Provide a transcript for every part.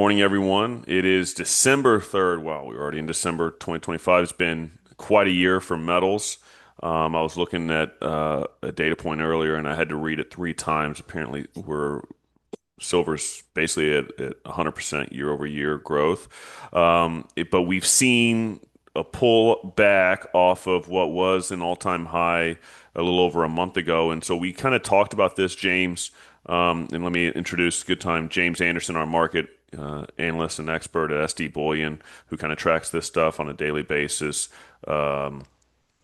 Morning, everyone. It is December 3rd. Wow, we're already in December 2025. It's been quite a year for metals. I was looking at a data point earlier and I had to read it three times. Apparently, silver's basically at 100% year over year growth. But we've seen a pull back off of what was an all-time high a little over a month ago. And so we kind of talked about this, James. And let me introduce good time James Anderson, our market analyst and expert at SD Bullion, who kind of tracks this stuff on a daily basis. And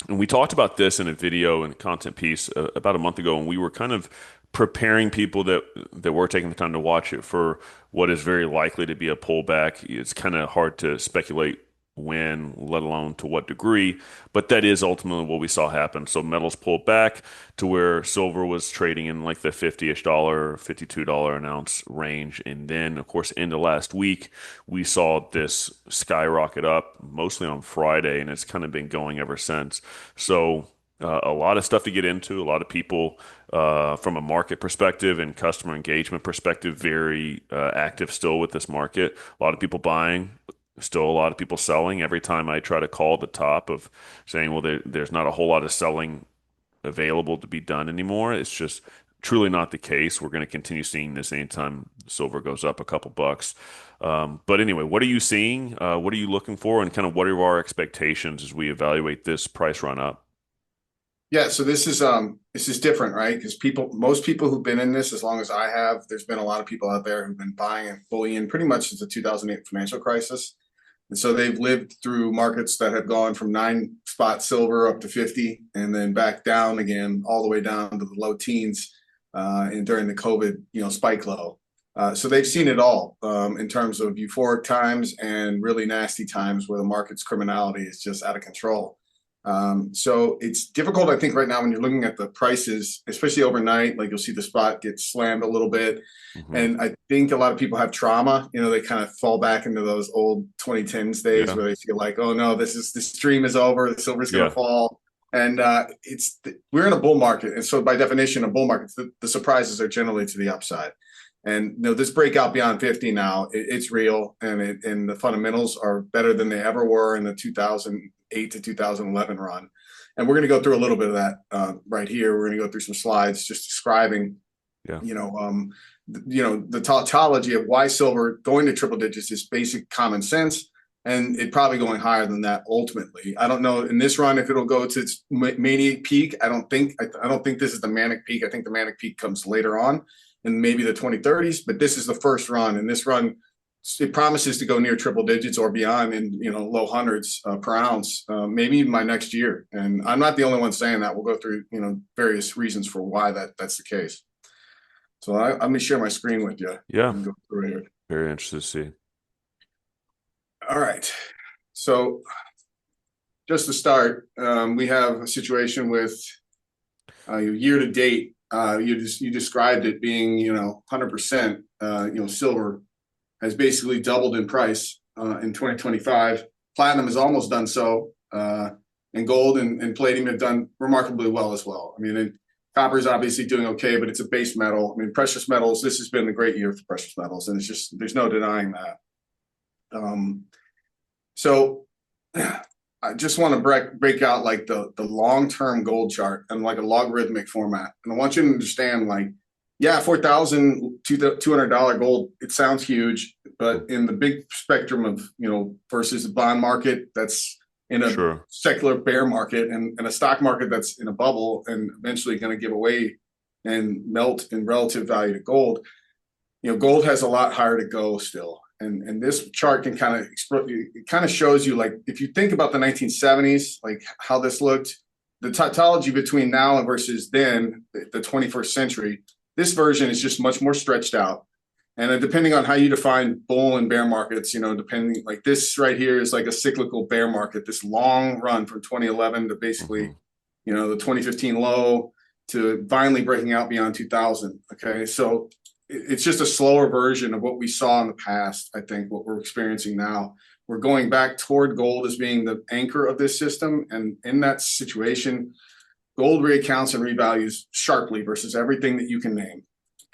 we talked about this in a video and content piece about a month ago, and we were kind of preparing people that were taking the time to watch it for what is very likely to be a pullback. It's kind of hard to speculate when, let alone to what degree, but that is ultimately what we saw happen. So metals pulled back to where silver was trading in like the 50-ish dollar, $52 an ounce range. And then, of course, into last week, we saw this skyrocket up mostly on Friday, and it's kind of been going ever since. So a lot of stuff to get into, a lot of people from a market perspective and customer engagement perspective, very active still with this market. A lot of people buying, still a lot of people selling. Every time I try to call the top of saying, well, there's not a whole lot of selling available to be done anymore. It's just truly not the case. We're going to continue seeing this anytime silver goes up a couple bucks. But anyway, what are you seeing? What are you looking for? And kind of what are our expectations as we evaluate this price run up? Yeah, so this is different, right? Because most people who've been in this as long as I have, there's been a lot of people out there who've been buying and bullion pretty much since the 2008 financial crisis. And so they've lived through markets that have gone from 9 spot silver up to 50 and then back down again, all the way down to the low teens and during the COVID, spike low. So they've seen it all in terms of euphoric times and really nasty times where the market's criminality is just out of control. So it's difficult, I think, right now when you're looking at the prices, especially overnight, like you'll see the spot get slammed a little bit. Hmm. And I think a lot of people have trauma, they kind of fall back into those old 2010s days Yeah. where they feel like, oh no, this dream is over, the silver's going to Yeah. fall. And we're in a bull market. And so by definition, a bull market, the surprises are generally to the upside. And this breakout beyond 50 now, it's real, and the fundamentals are better than they ever were in the 2008 to 2011 run. And we're going to go through a little bit of that right here. We're going to go through some slides just describing, Yeah. the tautology of why silver going to triple digits is basic common sense, and it probably going higher than that ultimately. I don't know in this run if it'll go to its maniac peak. I don't think this is the manic peak. I think the manic peak comes later on in maybe the 2030s, but this is the first run, and this run it promises to go near triple digits or beyond in low hundreds per ounce, maybe even by next year. And I'm not the only one saying that. We'll go through various reasons for why that's the case. So let me share my screen with you Yeah. and go through it. Very interested to see. All right. So just to start, we have a situation with year to date. You described it being 100%. Silver has basically doubled in price in 2025. Platinum has almost done so, and gold and palladium have done remarkably well as well. I mean, copper is obviously doing okay, but it's a base metal. I mean, precious metals, this has been a great year for precious metals, and there's no denying that. So I just want to break out like the long-term gold chart and like a logarithmic format. And I want you to understand, like, yeah, $4,200 gold, it sounds huge, but in the big spectrum of, versus the bond market that's in a Sure. secular bear market and a stock market that's in a bubble and eventually going to give away and melt in relative value to gold, gold has a lot higher to go still. And this chart can kind of shows you, like, if you think about the 1970s, like how this looked, the tautology between now and versus then, the 21st century, this version is just much more stretched out. And then depending on how you define bull and bear markets, depending, like this right here is like a cyclical bear market, this long run from 2011 to basically, Hmm. the 2015 low to finally breaking out beyond 2000. Okay. So it's just a slower version of what we saw in the past. I think what we're experiencing now, we're going back toward gold as being the anchor of this system. And in that situation, gold reaccounts and revalues sharply versus everything that you can name.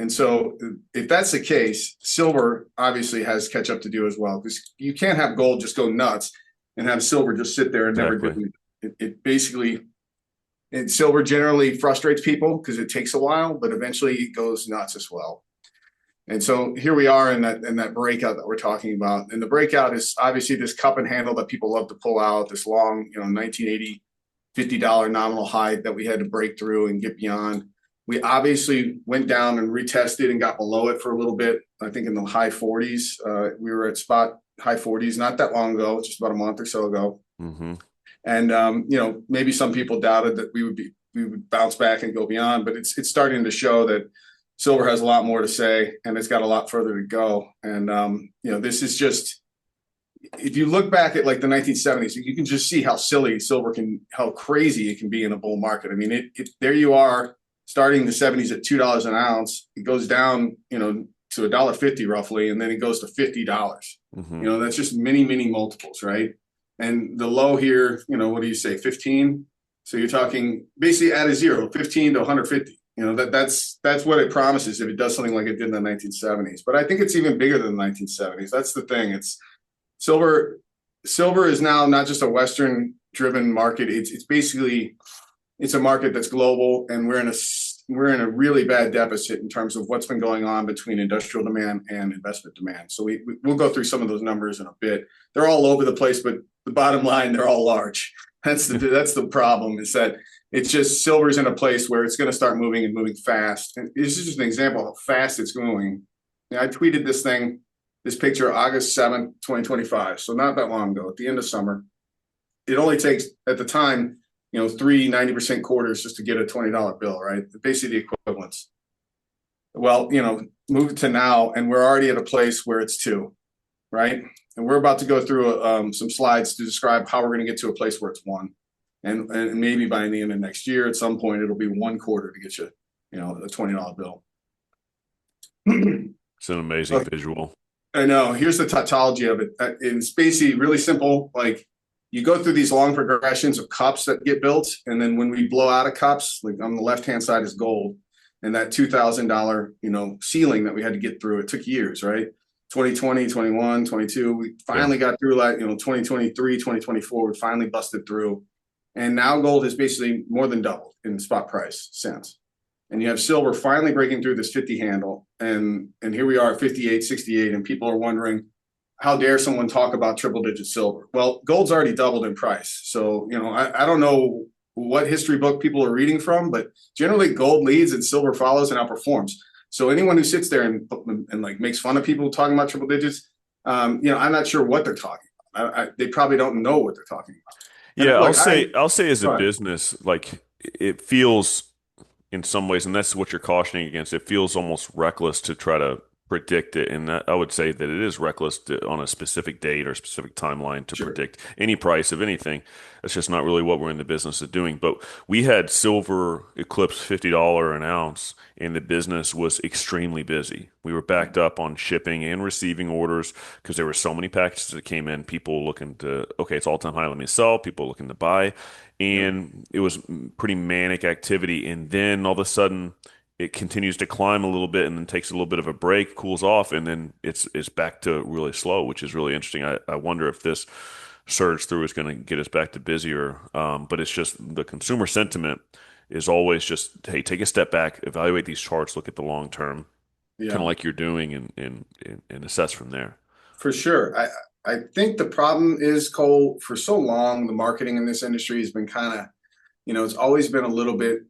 And so if that's the case, silver obviously has catch up to do as well, because you can't have gold just go nuts and have silver just sit there and never do Exactly. anything. It basically, and silver generally frustrates people because it takes a while, but eventually it goes nuts as well. And so here we are in that breakout that we're talking about. And the breakout is obviously this cup and handle that people love to pull out, this long, 1980 $50 nominal high that we had to break through and get beyond. We obviously went down and retested and got below it for a little bit. I think in the high 40s. We were at spot high 40s not that long ago, just about a month or so ago. Hmm. And maybe some people doubted that we would bounce back and go beyond, but it's starting to show that silver has a lot more to say and it's got a lot further to go. And this is just, if you look back at like the 1970s, you can just see how silly silver how crazy it can be in a bull market. I mean, there you are starting the 70s at $2 an ounce. It goes down, to $1.50 roughly, and then it goes to $50. Hmm. That's just many, many multiples, right? And the low here, what do you say, 15? So you're talking basically at a zero, 15 to 150. That's what it promises if it does something like it did in the 1970s. But I think it's even bigger than the 1970s. That's the thing. It's silver. Silver is now not just a Western driven market. It's basically it's a market that's global, and we're in a really bad deficit in terms of what's been going on between industrial demand and investment demand. So we'll go through some of those numbers in a bit. They're all over the place, but the bottom line, they're all large. That's the problem, is that it's just silver's in a place where it's going to start moving and moving fast. And this is just an example of how fast it's going. I tweeted this picture, August 7th, 2025. So not that long ago, at the end of summer. It only takes, at the time, three 90% quarters just to get a $20 bill, right? Basically the equivalents. Well, move to now, and we're already at a place where it's two, right? And we're about to go through some slides to describe how we're going to get to a place where it's one. And maybe by the end of next year, at some point, it'll be one quarter to get you, a $20 bill. It's an amazing visual. I know. Here's the tautology of it. It's basically really simple. Like, you go through these long progressions of cups that get built, and then when we blow out of cups, like on the left-hand side is gold, and that $2,000, ceiling that we had to get through, it took years, right? 2020, 21, 22, we Yeah. finally got through that, 2023, 2024, we finally busted through. And now gold has basically more than doubled in spot price since. And you have silver finally breaking through this 50 handle. And here we are at 58, 68, and people are wondering, how dare someone talk about triple digit silver? Well, gold's already doubled in price. So, I don't know what history book people are reading from, but generally gold leads and silver follows and outperforms. So anyone who sits there and like makes fun of people talking about triple digits, I'm not sure what they're talking about. They probably don't know what they're talking about. Yeah, And look, I'll say as a go ahead. business, like it feels in some ways, and that's what you're cautioning against. It feels almost reckless to try to predict it, and I would say that it is reckless on a specific date or specific timeline to Sure. predict any price of anything. That's just not really what we're in the business of doing. But we had silver eclipse $50 an ounce, and the business was extremely busy. We were backed up on shipping and receiving orders because there were so many packages that came in. People looking to, okay, it's all-time high, let me sell. People looking to buy, Yep. and it was pretty manic activity. And then all of a sudden, it continues to climb a little bit, and then takes a little bit of a break, cools off, and then it's back to really slow, which is really interesting. I wonder if this surge through is going to get us back to busier. But it's just the consumer sentiment is always just, hey, take a step back, evaluate these charts, look at the long term, kind Yeah. of like you're doing, and assess from there. For sure. I think the problem is, Cole, for so long, the marketing in this industry has been kind of, it's always been a little bit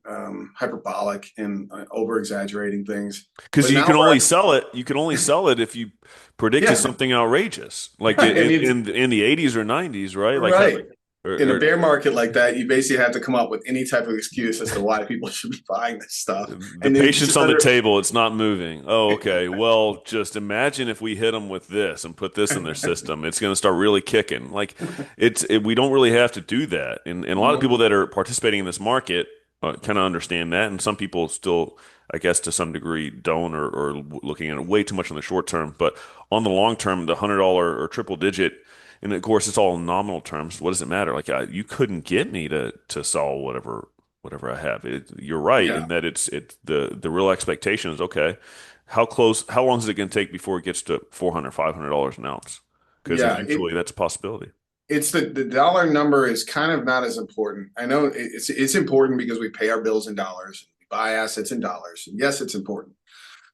hyperbolic and over exaggerating things. Because But you now can only we're, sell it, you can only sell it if you predicted yeah, something outrageous, like right. I mean, in the 80s or 90s, right? Like, right. In a or, bear market like that, you basically have to come up with any type of excuse as to why people should be buying this stuff. the And then patient's just on the under, table, it's not moving. Oh, okay. Well, just imagine if we hit them with this and put this in their system. It's going to start really kicking. Like we don't really have to do that. And a lot of people that are participating in this market kind of understand that. And some people still, I guess, to some degree don't, or looking at it way too much on the short term. But on the long term, the $100 or triple digit, and of course, it's all in nominal terms. What does it matter? Like, you couldn't get me to sell whatever. whatever I have. You're right Yeah. in that the real expectation is okay. How long is it going to take before it gets to 400, $500 an ounce? Because Yeah. eventually that's a possibility. It's the dollar number is kind of not as important. I know it's important because we pay our bills in dollars, we buy assets in dollars. And yes, it's important,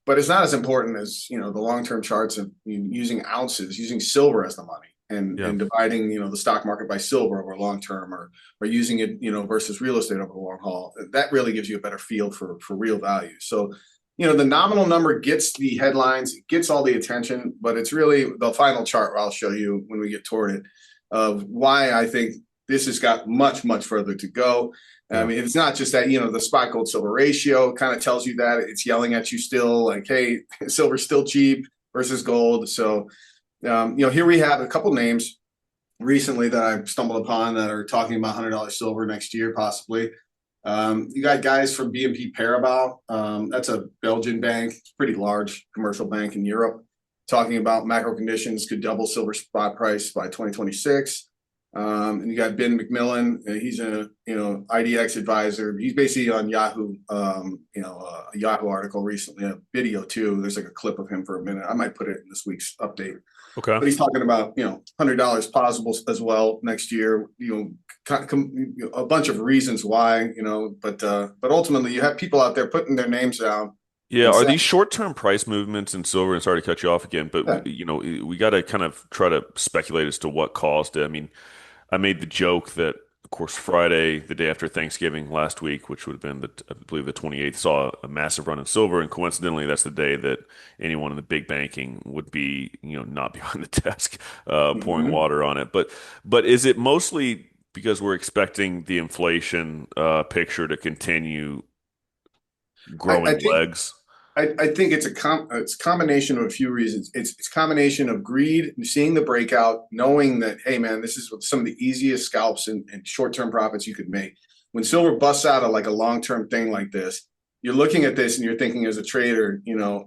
but it's not as important as the long-term charts of using ounces, using silver as the money, Yeah. and dividing the stock market by silver over long term, or using it versus real estate over the long haul. That really gives you a better feel for real value. So the nominal number gets the headlines, it gets all the attention, but it's really the final chart I'll show you when we get toward it of why I think this has got much further to go. I Yeah. mean, it's not just that, the spot gold silver ratio kind of tells you that it's yelling at you still like, hey, silver's still cheap versus gold. So, here we have a couple names recently that I stumbled upon that are talking about $100 silver next year, possibly. You got guys from BNP Paribas. That's a Belgian bank, it's a pretty large commercial bank in Europe, talking about macro conditions could double silver spot price by 2026. And you got Ben McMillan. He's a IDX advisor. He's basically on Yahoo. A Yahoo article recently, a video too. There's like a clip of him for a minute. I might put it in this week's update. Okay. But he's talking about $100 possible as well next year. A bunch of reasons why. But ultimately you have people out there putting their names down Yeah, and are saying, these short-term price movements in silver? And sorry to cut you off again, but yeah. we got to kind of try to speculate as to what caused it. I mean, I made the joke that, of course, Friday, the day after Thanksgiving last week, which would have been I believe the 28th, saw a massive run in silver, and coincidentally, that's the day that anyone in the big banking would be, not behind the desk, pouring Mhm. water on it. But is it mostly because we're expecting the inflation picture to continue I growing think legs? I think it's a combination of a few reasons. It's a combination of greed, seeing the breakout, knowing that, hey man, this is some of the easiest scalps and short-term profits you could make. When silver busts out of like a long-term thing like this, you're looking at this and you're thinking as a trader,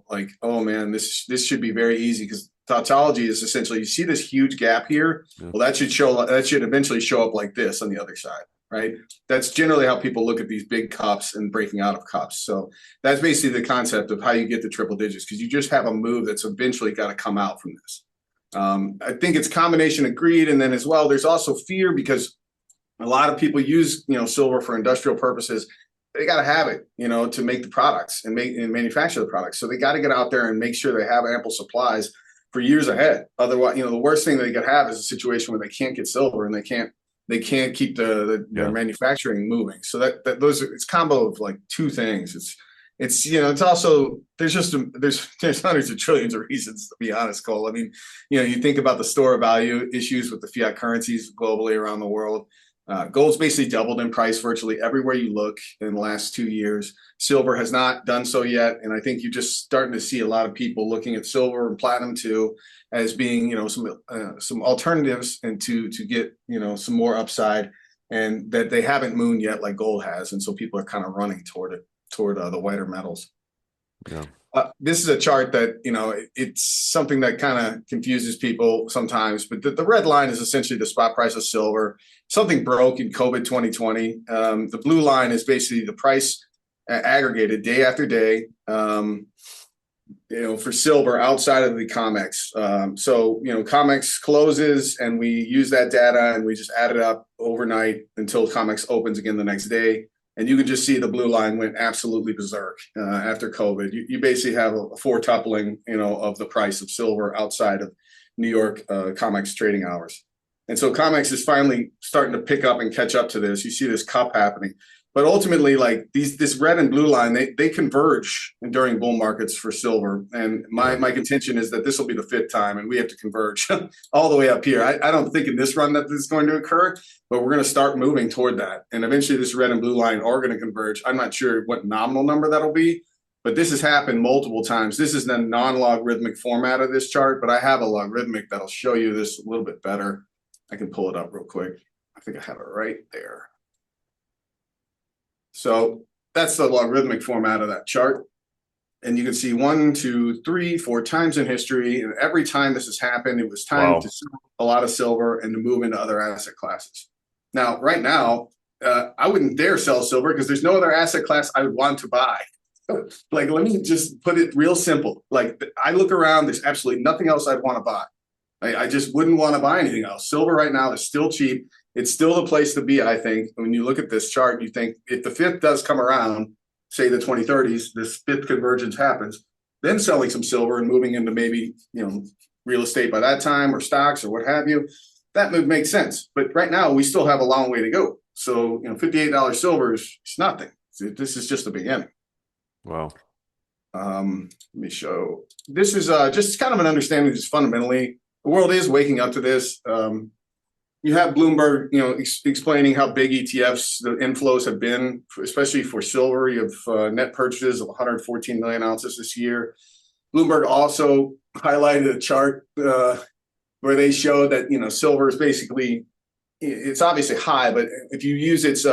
like, oh man, this should be very easy, because tautology is essentially, you see this huge gap here. Yeah. Well, that should eventually show up like this on the other side, right? That's generally how people look at these big cups and breaking out of cups. So that's basically the concept of how you get the triple digits, because you just have a move that's eventually got to come out from this. I think it's a combination of greed, and then as well, there's also fear, because a lot of people use silver for industrial purposes. They got to have it, to make the products and manufacture the products. So they got to get out there and make sure they have ample supplies for years ahead. Otherwise, the worst thing they could have is a situation where they can't get silver and they can't keep their Yeah. manufacturing moving. So it's a combo of like two things. It's also there's hundreds of trillions of reasons, to be honest, Cole. I mean, you think about the store of value issues with the fiat currencies globally around the world. Gold's basically doubled in price virtually everywhere you look in the last 2 years. Silver has not done so yet, and I think you're just starting to see a lot of people looking at silver and platinum too as being some alternatives, and to get some more upside, and that they haven't mooned yet like gold has, and so people are kind of running toward it, toward the whiter metals. Yeah. This is a chart that, it's something that kind of confuses people sometimes, but the red line is essentially the spot price of silver. Something broke in COVID 2020. The blue line is basically the price aggregated day after day, for silver outside of the COMEX. So, COMEX closes and we use that data and we just add it up overnight until COMEX opens again the next day. And you can just see the blue line went absolutely berserk after COVID. You basically have a fourtupling, of the price of silver outside of New York COMEX trading hours. And so COMEX is finally starting to pick up and catch up to this. You see this cup happening. But ultimately, like this red and blue line, they converge during bull markets for silver. And my Yeah. my contention is that this will be the fifth time, and we have to converge all the way up here. I don't think in this run that this is going to occur, but we're going to start moving toward that. And eventually, this red and blue line are going to converge. I'm not sure what nominal number that'll be, but this has happened multiple times. This is the non-logarithmic format of this chart, but I have a logarithmic that'll show you this a little bit better. I can pull it up real quick. I think I have it right there. So that's the logarithmic format of that chart. And you can see 1, 2, 3, 4 times in history. And every time this has happened, it was time to Wow. sell a lot of silver and to move into other asset classes. Now, right now, I wouldn't dare sell silver because there's no other asset class I would want to buy. Like, let me just put it real simple. Like, I look around, there's absolutely nothing else I'd want to buy. I just wouldn't want to buy anything else. Silver right now is still cheap. It's still the place to be, I think. When you look at this chart, you think if the fifth does come around, say the 2030s, this fifth convergence happens, then selling some silver and moving into maybe, real estate by that time or stocks or what have you, that would make sense. But right now, we still have a long way to go. So, $58 silver is nothing. This is just the beginning. Wow. Let me show. This is just kind of an understanding, just fundamentally, the world is waking up to this. You have Bloomberg, explaining how big ETFs, the inflows have been, especially for silver. You have net purchases of 114 million ounces this year. Bloomberg also highlighted a chart where they show that, silver is basically, it's obviously high, but if you use its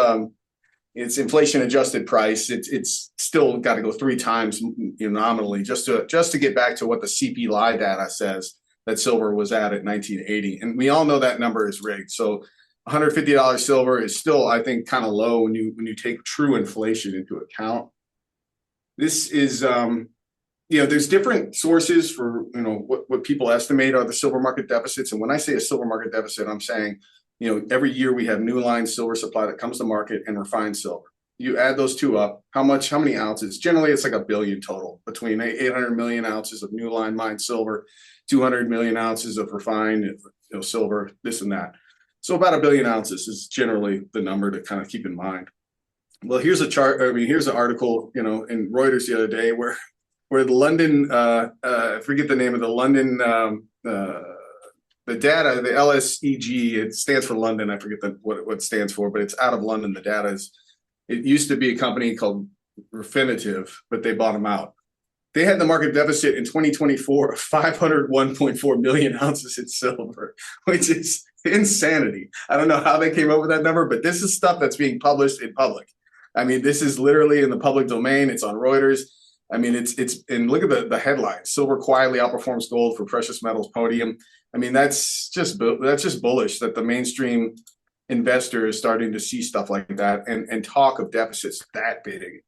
inflation adjusted price, it's still got to go 3 times nominally just to get back to what the CPI data says that silver was at 1980. And we all know that number is rigged. So $150 silver is still, I think, kind of low when you take true inflation into account. This is, there's different sources for, what people estimate are the silver market deficits. And when I say a silver market deficit, I'm saying, every year we have new line silver supply that comes to market and refined silver. You add those two up, how many ounces? Generally, it's like a billion total between 800 million ounces of new line mined silver, 200 million ounces of refined silver, this and that. So about a billion ounces is generally the number to kind of keep in mind. Well, here's a chart. Here's an article, in Reuters the other day where the London, I forget the name of the London, the data, the LSEG, it stands for London. I forget what it stands for, but it's out of London. The data is, it used to be a company called Refinitiv, but they bought them out. They had the market deficit in 2024 of 501.4 million ounces in silver, which is insanity. I don't know how they came up with that number, but this is stuff that's being published in public. This is literally in the public domain. It's on Reuters. And look at the headline: Silver quietly outperforms gold for precious metals podium. That's just bullish that the mainstream investor is starting to see stuff like that and talk of deficits that big.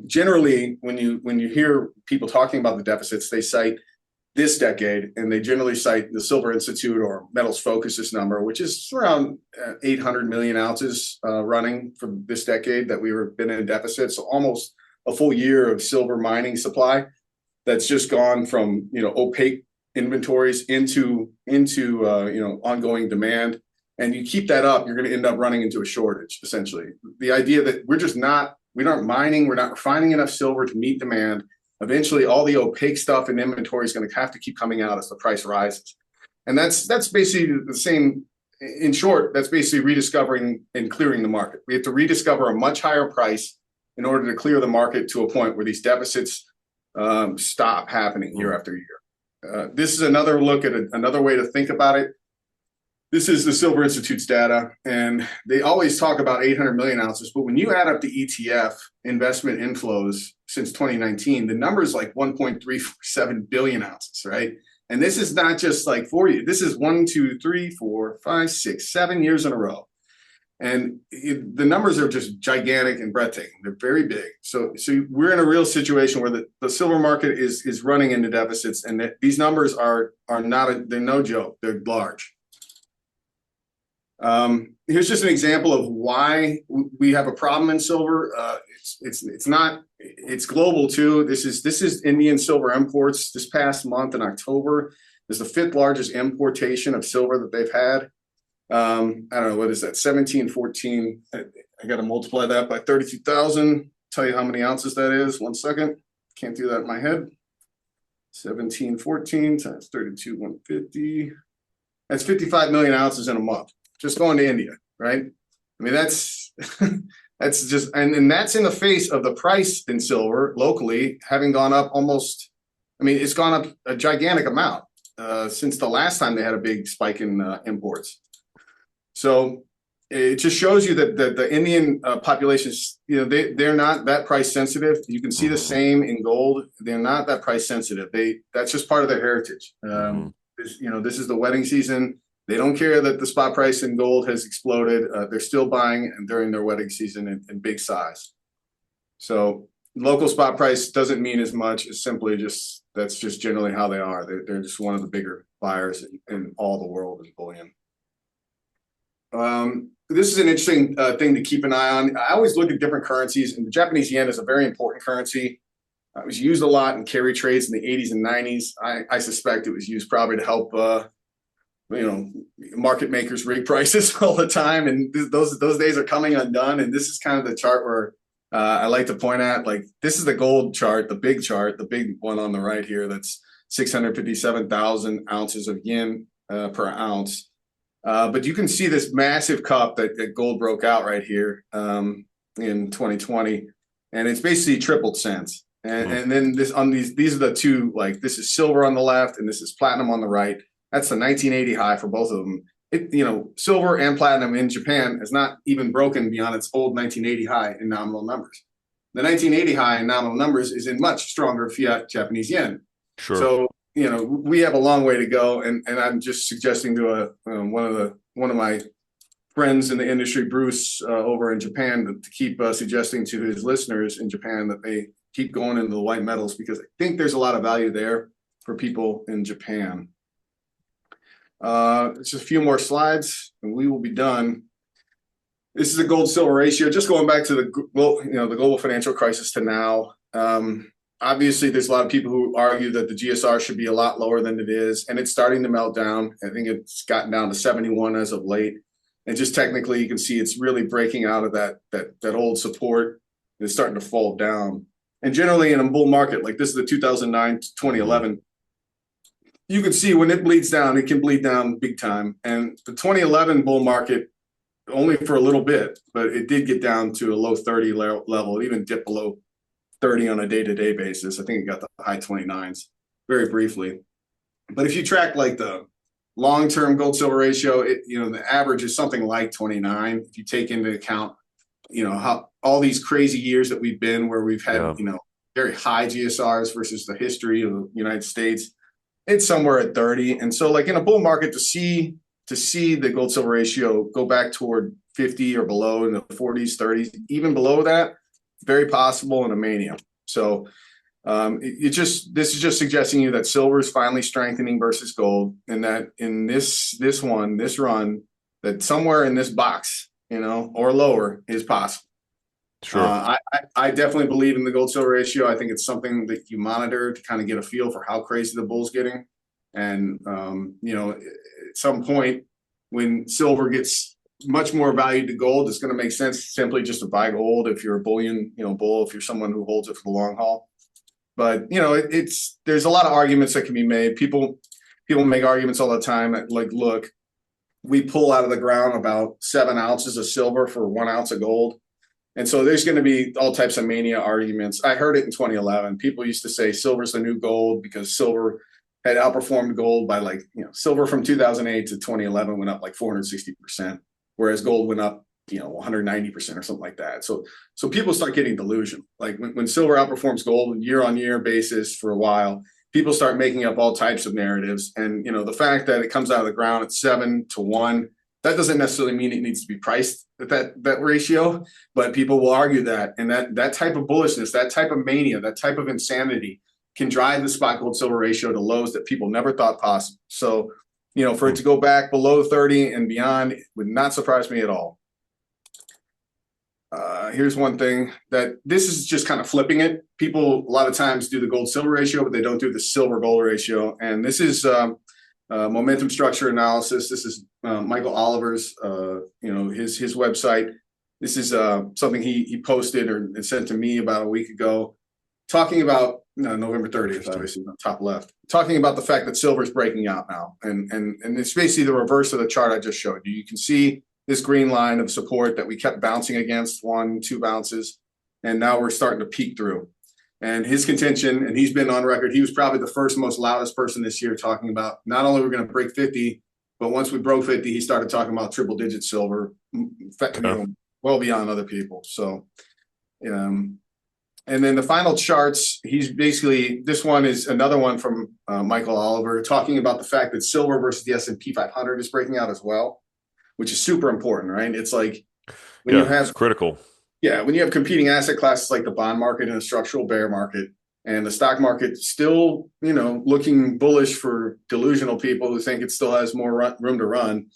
Generally, when you hear people talking about the deficits, they cite this decade, and they generally cite the Silver Institute or Metals Focus's number, which is around 800 million ounces running for this decade that we've been in deficit. So almost a full year of silver mining supply that's just gone from opaque inventories into ongoing demand. And you keep that up, you're going to end up running into a shortage. Essentially, the idea that we aren't mining, we're not refining enough silver to meet demand. Eventually, all the opaque stuff in inventory is going to have to keep coming out as the price rises. And that's basically the same. In short, that's basically rediscovering and clearing the market. We have to rediscover a much higher price in order to clear the market to a point where these deficits stop happening year after year. This is another look at another way to think about it. This is the Silver Institute's data, and they always talk about 800 million ounces, but when you add up the ETF investment inflows since 2019, the number is like 1.347 billion ounces, right? And this is not just like 40. This is 1, 2, 3, 4, 5, 6, 7 years in a row. And the numbers are just gigantic and breathtaking. They're very big. So we're in a real situation where the silver market is running into deficits, and that these numbers are not they're no joke. They're large. Here's just an example of why we have a problem in silver. It's global too. This is Indian silver imports this past month in October. This is the 5th largest importation of silver that they've had. I don't know, what is that? 1714. I got to multiply that by 32,000. Tell you how many ounces that is. 1 second. Can't do that in my head. 1714 times 32, 150. That's 55 million ounces in a month. Just going to India, right? That's that's just, and that's in the face of the price in silver locally having gone up almost. It's gone up a gigantic amount since the last time they had a big spike in imports. So it just shows you that the Indian populations, they're not that price sensitive. You can see the same in gold. They're not that price sensitive. That's just part of their heritage. This is the wedding season. They don't care that the spot price in gold has exploded. They're still buying during their wedding season in big size. So local spot price doesn't mean as much as simply just that's just generally how they are. They're just one of the bigger buyers in all the world in bullion. This is an interesting thing to keep an eye on. I always look at different currencies, and the Japanese yen is a very important currency. It was used a lot in carry trades in the 80s and 90s. I suspect it was used probably to help market makers rig prices all the time, and those days are coming undone. And this is kind of the chart where I like to point at, like, this is the gold chart, the big one on the right here. That's 657,000 ounces of yen per ounce. But you can see this massive cup that gold broke out right here in 2020, and it's basically tripled since. And then these are the two, like, this is silver on the left and this is platinum on the right. That's the 1980 high for both of them. Silver and platinum in Japan has not even broken beyond its old 1980 high in nominal numbers. The 1980 high in nominal numbers is in much stronger fiat Japanese yen. Sure. So, we have a long way to go. And I'm just suggesting to one of my friends in the industry, Bruce, over in Japan, to keep suggesting to his listeners in Japan that they keep going into the white metals, because I think there's a lot of value there for people in Japan. Just a few more slides and we will be done. This is a gold silver ratio, just going back to the global financial crisis to now. Obviously, there's a lot of people who argue that the GSR should be a lot lower than it is, and it's starting to melt down. I think it's gotten down to 71 as of late. And just technically, you can see it's really breaking out of that old support. It's starting to fold down. And generally, in a bull market, like this is the 2009 to 2011, you can see when it bleeds down, it can bleed down big time. And the 2011 bull market, only for a little bit, but it did get down to a low 30 level. It even dipped below 30 on a day-to-day basis. I think it got the high 29s very briefly. But if you track like the long-term gold silver ratio, the average is something like 29. If you take into account, how all these crazy years that we've been where we've had, very high GSRs versus the history of the United States, it's somewhere at 30. And so, like, in a bull market, to see the gold silver ratio go back toward 50 or below in the 40s, 30s, even below that, very possible in a mania. So this is just suggesting you that silver is finally strengthening versus gold, and that in this run, that somewhere in this box, or lower, is possible. Sure. I definitely believe in the gold silver ratio. I think it's something that you monitor to kind of get a feel for how crazy the bull's getting. And, at some point when silver gets much more valued to gold, it's going to make sense simply just to buy gold if you're a bullion, bull, if you're someone who holds it for the long haul. But, there's a lot of arguments that can be made. People make arguments all the time. Like, look, we pull out of the ground about 7 ounces of silver for 1 ounce of gold. And so there's going to be all types of mania arguments. I heard it in 2011. People used to say silver's the new gold because silver had outperformed gold by silver from 2008 to 2011 went up like 460%, whereas gold went up, 190% or something like that. So people start getting delusional. Like when silver outperforms gold year on year basis for a while, people start making up all types of narratives. And, the fact that it comes out of the ground at 7-1, that doesn't necessarily mean it needs to be priced at that ratio, but people will argue that. And that type of bullishness, that type of mania, that type of insanity can drive the spot gold silver ratio to lows that people never thought possible. So, for it to go back below 30 and beyond, it would not surprise me at all. Here's one thing that this is just kind of flipping it. People a lot of times do the gold silver ratio, but they don't do the silver gold ratio. And this is momentum structure analysis. This is Michael Oliver's, his website. This is something he posted or sent to me about a week ago, talking about November 30th, obviously, on the top left, talking about the fact that silver is breaking out now. And it's basically the reverse of the chart I just showed you. You can see this green line of support that we kept bouncing against, 1-2 bounces, and now we're starting to peek through. And his contention, and he's been on record, he was probably the first most loudest person this year talking about not only we're going to break 50, but once we broke 50, he started talking about triple digit silver, well beyond other people. So And then the final charts, he's basically, this one is another one from Michael Oliver talking about the fact that silver versus the S&P 500 is breaking out as well, which is super important, right? It's like when you Yeah, it's have, critical. yeah, when you have competing asset classes like the bond market and a structural bear market, and the stock market still, looking bullish for delusional people who think it still has more room to run.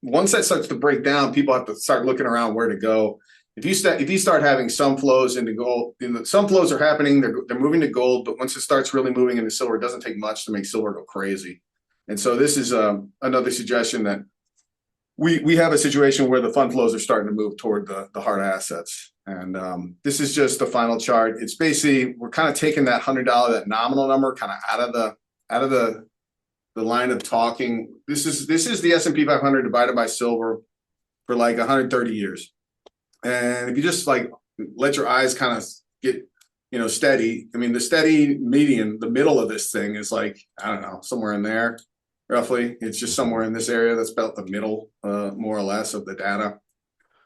Once that starts to break down, people have to start looking around where to go. If you start having some flows into gold, some flows are happening. They're moving to gold, but once it starts really moving into silver, it doesn't take much to make silver go crazy. And so this is another suggestion that we have a situation where the fund flows are starting to move toward the hard assets. And this is just the final chart. It's basically we're kind of taking that $100, that nominal number, kind of out of the line of talking. This is the S&P 500 divided by silver for like 130 years. And if you just like let your eyes kind of get steady, I mean the steady median, the middle of this thing is like, I don't know, somewhere in there roughly. It's just somewhere in this area. That's about the middle, more or less, of the data.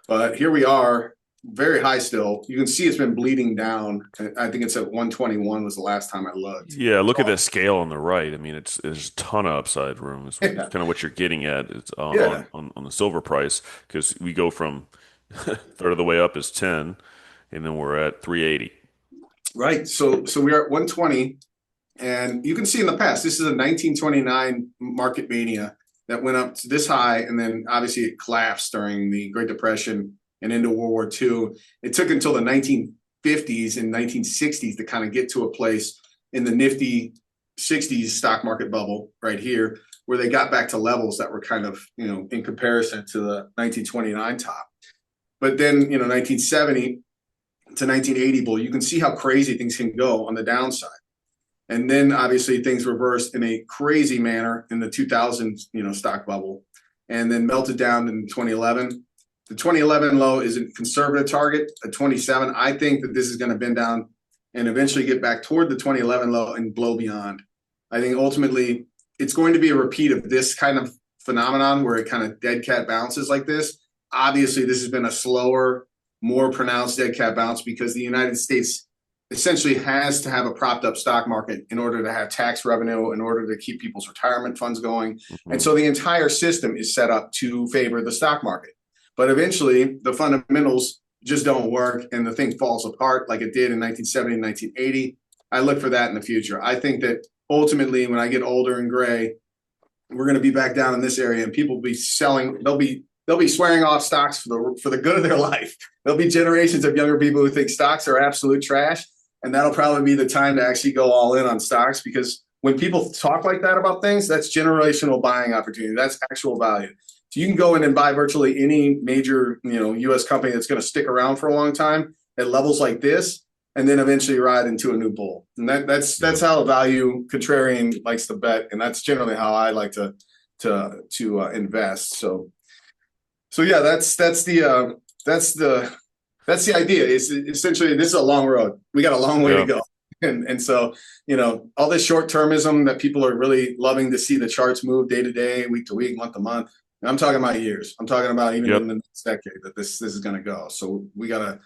But here we are, very high still. You can see it's been bleeding down. I think it's at 121 was the last time I looked. Yeah, look at that scale on the right. I mean, there's a ton of upside room. It's Yeah, kind of what you're getting at. It's yeah, on the silver price because we go from third of the way up is 10, and then we're at 380. right. So we are at 120, and you can see in the past this is a 1929 market mania that went up to this high, and then obviously it collapsed during the Great Depression and into World War II. It took until the 1950s and 1960s to kind of get to a place in the nifty 60s stock market bubble right here, where they got back to levels that were kind of, in comparison to the 1929 top. But then, 1970 to 1980 bull, you can see how crazy things can go on the downside. And then obviously things reversed in a crazy manner in the 2000s, stock bubble, and then melted down in 2011. The 2011 low is a conservative target at 27. I think that this is going to bend down and eventually get back toward the 2011 low and blow beyond. I think ultimately it's going to be a repeat of this kind of phenomenon where it kind of dead cat bounces like this. Obviously, this has been a slower, more pronounced dead cat bounce because the United States essentially has to have a propped up stock market in order to have tax revenue, in order to keep people's retirement funds going. And Mhm. so the entire system is set up to favor the stock market. But eventually, the fundamentals just don't work and the thing falls apart like it did in 1970 and 1980. I look for that in the future. I think that ultimately, when I get older and gray, we're going to be back down in this area and people will be selling, they'll be swearing off stocks for the good of their life. There'll be generations of younger people who think stocks are absolute trash, and that'll probably be the time to actually go all in on stocks, because when people talk like that about things, that's generational buying opportunity. That's actual value. So you can go in and buy virtually any major, U.S. company that's going to stick around for a long time at levels like this, and then eventually ride into a new bull. And that's Yeah. how a value contrarian likes to bet, and that's generally how I like to invest. So yeah, that's the idea. Is essentially this is a long road. We got a long way to Yeah. go. And so, all this short termism that people are really loving to see the charts move day to day, week to week, month to month. And I'm talking about years. I'm talking about even in Yep. the next decade that this is going to go. So we gotta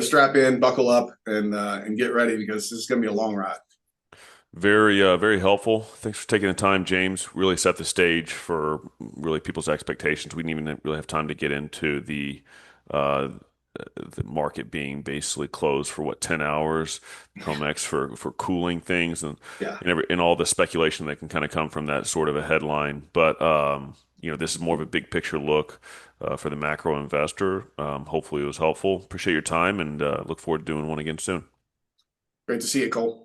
strap in, buckle up, and get ready, because this is going to be a long ride. Very helpful. Thanks for taking the time, James. Really set the stage for really people's expectations. We didn't even really have time to get into uh, the market being basically closed for what 10 hours, COMEX for cooling things, Yeah. and all the speculation that can kind of come from that sort of a headline. But this is more of a big picture look for the macro investor. Hopefully, it was helpful. Appreciate your time and look forward to doing one again soon. Great to see you, Cole.